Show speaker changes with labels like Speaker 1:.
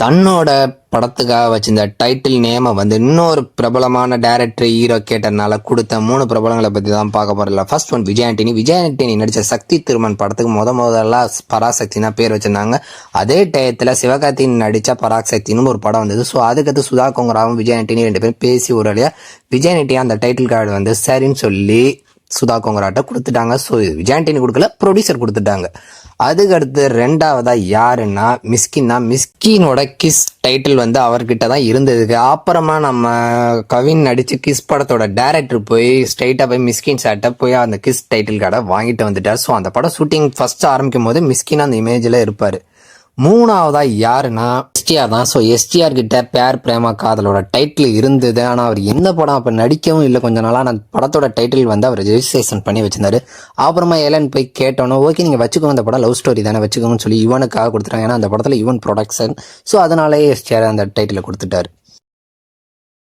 Speaker 1: தன்னோட படத்துக்காக வச்சிருந்த டைட்டில் நேமை வந்து இன்னொரு பிரபலமான டைரக்டர் ஹீரோ கேட்டதுனால கொடுத்த 3 பிரபலங்களை பற்றி தான் பார்க்க போறோம். ஃபர்ஸ்ட் ஒன் விஜய் ஆண்டனி நடித்த சக்தி திருமன் படத்துக்கு முதல்ல பராசக்தி தான் பேர் வச்சிருந்தாங்க. அதே டயத்தில் சிவகார்த்திகேயன் நடித்த பராசக்தின்னு ஒரு படம் வந்தது. ஸோ அதுக்கடுத்து சுதா கொங்கராவும் விஜய் ஆண்டனி 2 பேரும் பேசி ஒரு வழியா விஜய் ஆண்டனி அந்த டைட்டில் கார்டு வந்து சரின்னு சொல்லி சுதா கொங்கராட்ட கொடுத்துட்டாங்க. ஸோ விஜய் ஆண்டனி கொடுக்கல, ப்ரொடியூசர் கொடுத்துட்டாங்க. அதுக்கடுத்து ரெண்டாவதா யாருன்னா மிஸ்கின் தான். மிஸ்கினோட கிஸ் டைட்டில் வந்து அவர்கிட்ட தான் இருந்ததுக்கு அப்புறமா நம்ம கவின் நடிச்சு கிஸ் படத்தோட டைரக்டர் போய் ஸ்ட்ரைட்டா போய் மிஸ்கின் சார்ட்ட போய் அந்த கிஸ் டைட்டில் கார்டை வாங்கிட்டு வந்துட்டார். ஸோ அந்த படம் ஷூட்டிங் ஃபர்ஸ்ட் ஆரம்பிக்கும் போது மிஸ்கின் அந்த இமேஜ்ல இருப்பாரு. மூணாவதா யாருன்னா எஸ்டிஆர் தான். ஸோ எஸ்டிஆர் கிட்ட பேர் பிரேமா காதலோட டைட்டில் இருந்தது. ஆனால் அவர் என்ன படம் அப்போ நடிக்கவும் இல்லை. கொஞ்ச நாளாக அந்த படத்தோட டைட்டில் வந்து அவர் ரெஜிஸ்ட்ரேஷன் பண்ணி வச்சிருந்தாரு. அப்புறமா ஏலன் போய் கேட்டோன்னே ஓகே நீங்கள் வச்சுக்கோங்க, அந்த படம் லவ் ஸ்டோரி தானே வச்சுக்கோங்கன்னு சொல்லி இவனுக்காக கொடுத்துட்டாங்க. ஏன்னா அந்த படத்தில் இவன் ப்ரொடக்ஷன். ஸோ அதனாலே எஸ்டிஆர் அந்த டைட்டில் கொடுத்துட்டாரு.